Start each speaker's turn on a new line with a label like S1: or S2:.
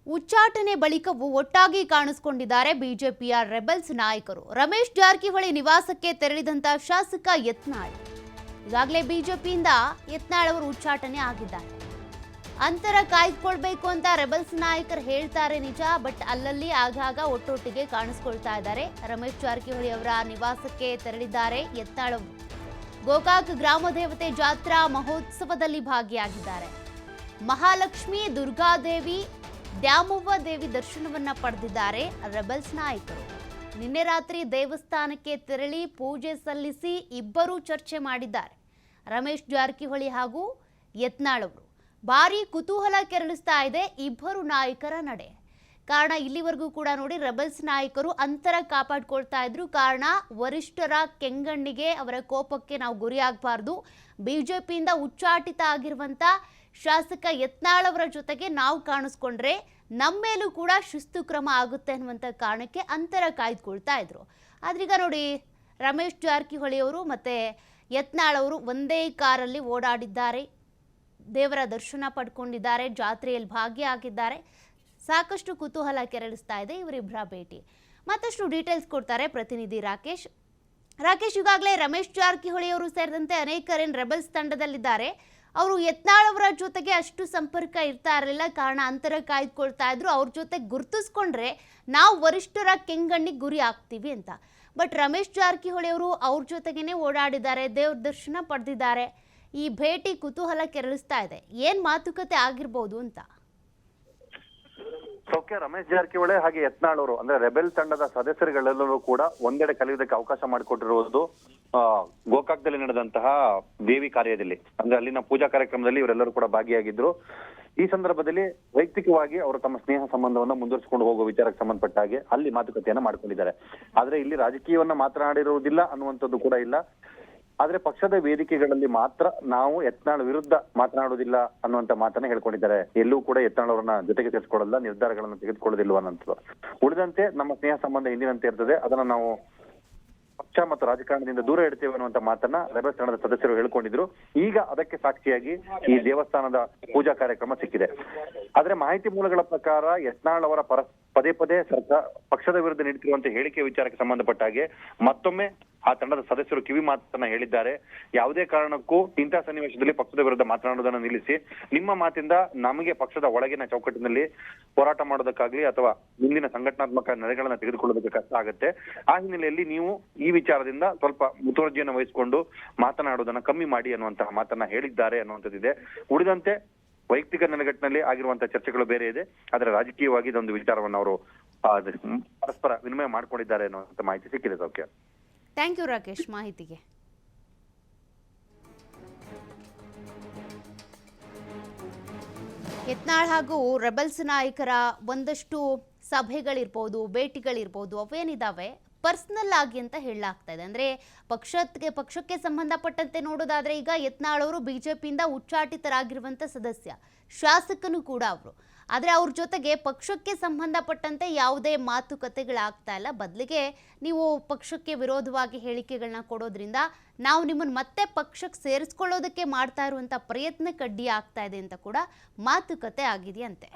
S1: ಉಚ್ಚಾಟನೆ ಬಳಿಕವೂ ಒಟ್ಟಾಗಿ ಕಾಣಿಸಿಕೊಂಡಿದ್ದಾರೆ ಬಿಜೆಪಿಯ ರೆಬೆಲ್ಸ್ ನಾಯಕರು. ರಮೇಶ್ ಜಾರಕಿಹೊಳಿ ನಿವಾಸಕ್ಕೆ ತೆರಳಿದಂತ ಶಾಸಕ ಯತ್ನಾಳ್ ಈಗಾಗಲೇ ಬಿಜೆಪಿಯಿಂದ ಯತ್ನಾಳ್ ಅವರು ಉಚ್ಚಾಟನೆ ಆಗಿದ್ದಾರೆ. ಅಂತರ ಕಾಯ್ದುಕೊಳ್ಬೇಕು ಅಂತ ರೆಬೆಲ್ಸ್ ನಾಯಕರು ಹೇಳ್ತಾರೆ ನಿಜ, ಬಟ್ ಅಲ್ಲಲ್ಲಿ ಆಗಾಗ ಒಟ್ಟೊಟ್ಟಿಗೆ ಕಾಣಿಸ್ಕೊಳ್ತಾ ಇದ್ದಾರೆ. ರಮೇಶ್ ಜಾರಕಿಹೊಳಿ ಅವರ ನಿವಾಸಕ್ಕೆ ತೆರಳಿದ್ದಾರೆ ಯತ್ನಾಳ್ ಅವರು. ಗೋಕಾಕ್ ಗ್ರಾಮ ದೇವತೆ ಜಾತ್ರಾ ಮಹೋತ್ಸವದಲ್ಲಿ ಭಾಗಿಯಾಗಿದ್ದಾರೆ. ಮಹಾಲಕ್ಷ್ಮಿ, ದುರ್ಗಾದೇವಿ, ದ್ಯಾಮವ್ವ ದೇವಿ ದರ್ಶನವನ್ನ ಪಡೆದಿದ್ದಾರೆ ರೆಬೆಲ್ಸ್ ನಾಯಕರು. ನಿನ್ನೆ ರಾತ್ರಿ ದೇವಸ್ಥಾನಕ್ಕೆ ತೆರಳಿ ಪೂಜೆ ಸಲ್ಲಿಸಿ ಇಬ್ಬರೂ ಚರ್ಚೆ ಮಾಡಿದ್ದಾರೆ. ರಮೇಶ್ ಜಾರಕಿಹೊಳಿ ಹಾಗೂ ಯತ್ನಾಳ್ ಅವರು ಭಾರಿ ಕುತೂಹಲ ಕೆರಳಿಸ್ತಾ ಇದೆ ಇಬ್ಬರು ನಾಯಕರ ನಡೆ. ಕಾರಣ ಇಲ್ಲಿವರೆಗೂ ಕೂಡ ನೋಡಿ ರೆಬೆಲ್ಸ್ ನಾಯಕರು ಅಂತರ ಕಾಪಾಡ್ಕೊಳ್ತಾ ಇದ್ರು. ಕಾರಣ ವರಿಷ್ಠರ ಕೆಂಗಣ್ಣಿಗೆ, ಅವರ ಕೋಪಕ್ಕೆ ನಾವು ಗುರಿಯಾಗಬಾರ್ದು. ಬಿಜೆಪಿಯಿಂದ ಉಚ್ಚಾಟಿತ ಆಗಿರುವಂತ ಶಾಸಕ ಯತ್ನಾಳ್ ಅವರ ಜೊತೆಗೆ ನಾವು ಕಾಣಿಸ್ಕೊಂಡ್ರೆ ನಮ್ಮ ಮೇಲೂ ಕೂಡ ಶಿಸ್ತು ಕ್ರಮ ಆಗುತ್ತೆ ಅನ್ನುವಂಥ ಕಾರಣಕ್ಕೆ ಅಂತರ ಕಾಯ್ದುಕೊಳ್ತಾ ಇದ್ರು. ಆದ್ರೀಗ ನೋಡಿ ರಮೇಶ್ ಜಾರಕಿಹೊಳಿ ಅವರು ಮತ್ತೆ ಯತ್ನಾಳ್ ಅವರು ಒಂದೇ ಕಾರಲ್ಲಿ ಓಡಾಡಿದ್ದಾರೆ, ದೇವರ ದರ್ಶನ ಪಡ್ಕೊಂಡಿದ್ದಾರೆ, ಜಾತ್ರೆಯಲ್ಲಿ ಭಾಗಿಯಾಗಿದ್ದಾರೆ. ಸಾಕಷ್ಟು ಕುತೂಹಲ ಕೆರಳಿಸ್ತಾ ಇದೆ ಇವರಿಬ್ಬರ ಭೇಟಿ. ಮತ್ತಷ್ಟು ಡೀಟೇಲ್ಸ್ ಕೊಡ್ತಾರೆ ಪ್ರತಿನಿಧಿ ರಾಕೇಶ್. ಈಗಾಗಲೇ ರಮೇಶ್ ಜಾರಕಿಹೊಳಿ ಅವರು ಸೇರಿದಂತೆ ಅನೇಕರೇನು ರೆಬೆಲ್ಸ್ ತಂಡದಲ್ಲಿದ್ದಾರೆ. ಅವರು ಯತ್ನಾಳ್ ಅವರ ಜೊತೆಗೆ ಅಷ್ಟು ಸಂಪರ್ಕ ಇರ್ತಾ ಇರಲಿಲ್ಲ, ಕಾರಣ ಅಂತರ ಕಾಯ್ದುಕೊಳ್ತಾ ಇದ್ರು. ಅವ್ರ ಜೊತೆ ಗುರುತಿಸ್ಕೊಂಡ್ರೆ ನಾವು ವರಿಷ್ಠರ ಕೆಂಗಣ್ಣಿಗೆ ಗುರಿ ಆಗ್ತೀವಿ ಅಂತ. ಬಟ್ ರಮೇಶ್ ಜಾರಕಿಹೊಳಿ ಅವರು ಅವ್ರ ಜೊತೆಗೇನೆ ಓಡಾಡಿದ್ದಾರೆ, ದೇವ್ರ ದರ್ಶನ ಪಡೆದಿದ್ದಾರೆ. ಈ ಭೇಟಿ ಕುತೂಹಲ ಕೆರಳಿಸ್ತಾ ಇದೆ. ಏನ್ ಮಾತುಕತೆ ಆಗಿರ್ಬೋದು ಅಂತ.
S2: ಸೌಖ್ಯ, ರಮೇಶ್ ಜಾರಕಿಹೊಳಿ ಹಾಗೆ ಯತ್ನಾಳ್ ಅವರು ಅಂದ್ರೆ ರೆಬೆಲ್ ತಂಡದ ಸದಸ್ಯರುಗಳೆಲ್ಲರೂ ಕೂಡ ಒಂದೆಡೆ ಕಲಿಯುವುದಕ್ಕೆ ಅವಕಾಶ ಮಾಡಿಕೊಟ್ಟಿರುವುದು ಗೋಕಾಕ್ದಲ್ಲಿ ನಡೆದಂತಹ ದೇವಿ ಕಾರ್ಯದಲ್ಲಿ, ಅಂದ್ರೆ ಅಲ್ಲಿನ ಪೂಜಾ ಕಾರ್ಯಕ್ರಮದಲ್ಲಿ ಇವರೆಲ್ಲರೂ ಕೂಡ ಭಾಗಿಯಾಗಿದ್ರು. ಈ ಸಂದರ್ಭದಲ್ಲಿ ವೈಯಕ್ತಿಕವಾಗಿ ಅವರು ತಮ್ಮ ಸ್ನೇಹ ಸಂಬಂಧವನ್ನ ಮುಂದುವರಿಸಿಕೊಂಡು ಹೋಗುವ ವಿಚಾರಕ್ಕೆ ಸಂಬಂಧಪಟ್ಟ ಹಾಗೆ ಅಲ್ಲಿ ಮಾತುಕತೆಯನ್ನ ಮಾಡ್ಕೊಂಡಿದ್ದಾರೆ. ಆದ್ರೆ ಇಲ್ಲಿ ರಾಜಕೀಯವನ್ನ ಮಾತನಾಡಿರುವುದಿಲ್ಲ ಅನ್ನುವಂಥದ್ದು ಕೂಡ ಇಲ್ಲ. ಆದ್ರೆ ಪಕ್ಷದ ವೇದಿಕೆಗಳಲ್ಲಿ ಮಾತ್ರ ನಾವು ಯತ್ನಾಳ್ ವಿರುದ್ಧ ಮಾತನಾಡುವುದಿಲ್ಲ ಅನ್ನುವಂತ ಮಾತನ್ನ ಹೇಳ್ಕೊಂಡಿದ್ದಾರೆ. ಎಲ್ಲೂ ಕೂಡ ಯತ್ನಾಳ್ ಅವರನ್ನ ಜೊತೆಗೆ ಸೇರಿಸಿಕೊಳ್ಳಲ್ಲ, ನಿರ್ಧಾರಗಳನ್ನ ತೆಗೆದುಕೊಳ್ಳೋದಿಲ್ವ ಅನ್ನೋದು. ಉಳಿದಂತೆ ನಮ್ಮ ಸ್ನೇಹ ಸಂಬಂಧ ಎಂದಿನಂತೆ ಇರ್ತದೆ, ಅದನ್ನ ನಾವು ಪಕ್ಷ ಮತ್ತು ರಾಜಕಾರಣದಿಂದ ದೂರ ಇಡ್ತೇವೆ ಅನ್ನುವಂತ ಮಾತನ್ನ ರೆಬೆಲ್ಸ್ ತಂಡದ ಸದಸ್ಯರು ಹೇಳ್ಕೊಂಡಿದ್ರು. ಈಗ ಅದಕ್ಕೆ ಸಾಕ್ಷಿಯಾಗಿ ಈ ದೇವಸ್ಥಾನದ ಪೂಜಾ ಕಾರ್ಯಕ್ರಮ ಸಿಕ್ಕಿದೆ. ಆದ್ರೆ ಮಾಹಿತಿ ಮೂಲಗಳ ಪ್ರಕಾರ ಯತ್ನಾಳ್ ಅವರ ಪದೇ ಪದೇ ಪಕ್ಷದ ವಿರುದ್ಧ ನೀಡುತ್ತಿರುವಂತಹ ಹೇಳಿಕೆ ವಿಚಾರಕ್ಕೆ ಸಂಬಂಧಪಟ್ಟ ಹಾಗೆ ಮತ್ತೊಮ್ಮೆ ಆ ತಂಡದ ಸದಸ್ಯರು ಕಿವಿ ಮಾತನ್ನ ಹೇಳಿದ್ದಾರೆ. ಯಾವುದೇ ಕಾರಣಕ್ಕೂ ಇಂತಹ ಸನ್ನಿವೇಶದಲ್ಲಿ ಪಕ್ಷದ ವಿರುದ್ಧ ಮಾತನಾಡುವುದನ್ನು ನಿಲ್ಲಿಸಿ, ನಿಮ್ಮ ಮಾತಿಂದ ನಮಗೆ ಪಕ್ಷದ ಒಳಗಿನ ಚೌಕಟ್ಟಿನಲ್ಲಿ ಹೋರಾಟ ಮಾಡೋದಕ್ಕಾಗ್ಲಿ ಅಥವಾ ಮುಂದಿನ ಸಂಘಟನಾತ್ಮಕ ನಡೆಗಳನ್ನ ತೆಗೆದುಕೊಳ್ಳೋದಕ್ಕೆ ಕಷ್ಟ ಆಗುತ್ತೆ. ಆ ಹಿನ್ನೆಲೆಯಲ್ಲಿ ನೀವು ಈ ವಿಚಾರದಿಂದ ಸ್ವಲ್ಪ ಮುತುವರ್ಜಿಯನ್ನು ವಹಿಸಿಕೊಂಡು ಮಾತನಾಡುವುದನ್ನ ಕಮ್ಮಿ ಮಾಡಿ ಅನ್ನುವಂತಹ ಮಾತನ್ನ ಹೇಳಿದ್ದಾರೆ ಅನ್ನುವಂಥದ್ದಿದೆ. ಉಳಿದಂತೆ ವೈಯಕ್ತಿಕ ನೆಲೆಗಟ್ಟಿನಲ್ಲಿ ಆಗಿರುವಂತಹ ಚರ್ಚೆಗಳು ಬೇರೆ ಇದೆ. ಆದ್ರೆ ರಾಜಕೀಯವಾಗಿ ಇದೊಂದು ವಿಚಾರವನ್ನು ಅವರು ಪರಸ್ಪರ ವಿನಿಮಯ ಮಾಡ್ಕೊಂಡಿದ್ದಾರೆ ಅನ್ನುವಂಥ ಮಾಹಿತಿ ಸಿಕ್ಕಿದೆ. ಸೌಖ್ಯ,
S1: ಥ್ಯಾಂಕ್ ಯು ರಾಕೇಶ್ ಮಾಹಿತಿಗೆ. ಯತ್ನಾಳ್ ಹಾಗೂ ರೆಬೆಲ್ಸ್ ನಾಯಕರ ಒಂದಷ್ಟು ಸಭೆಗಳಿರ್ಬೋದು, ಭೇಟಿಗಳಿರ್ಬೋದು, ಅವೇನಿದಾವೆ ಪರ್ಸನಲ್ ಆಗಿ ಅಂತ ಹೇಳಲಾಗ್ತಾ ಇದೆ. ಅಂದರೆ ಪಕ್ಷಕ್ಕೆ ಸಂಬಂಧಪಟ್ಟಂತೆ ನೋಡೋದಾದ್ರೆ ಈಗ ಯತ್ನಾಳ್ ಅವರು ಬಿಜೆಪಿಯಿಂದ ಉಚ್ಚಾಟಿತರಾಗಿರುವಂಥ ಸದಸ್ಯ, ಶಾಸಕನು ಕೂಡ ಅವರು. ಆದರೆ ಅವ್ರ ಜೊತೆಗೆ ಪಕ್ಷಕ್ಕೆ ಸಂಬಂಧಪಟ್ಟಂತೆ ಯಾವುದೇ ಮಾತುಕತೆಗಳಾಗ್ತಾ ಇಲ್ಲ. ಬದಲಿಗೆ ನೀವು ಪಕ್ಷಕ್ಕೆ ವಿರೋಧವಾಗಿ ಹೇಳಿಕೆಗಳನ್ನ ಕೊಡೋದ್ರಿಂದ ನಾವು ನಿಮ್ಮನ್ನು ಮತ್ತೆ ಪಕ್ಷಕ್ಕೆ ಸೇರಿಸ್ಕೊಳ್ಳೋದಕ್ಕೆ ಮಾಡ್ತಾ ಇರುವಂಥ ಪ್ರಯತ್ನಕ್ಕೆ ಅಡ್ಡಿ ಆಗ್ತಾ ಇದೆ ಅಂತ ಕೂಡ ಮಾತುಕತೆ ಆಗಿದೆಯಂತೆ.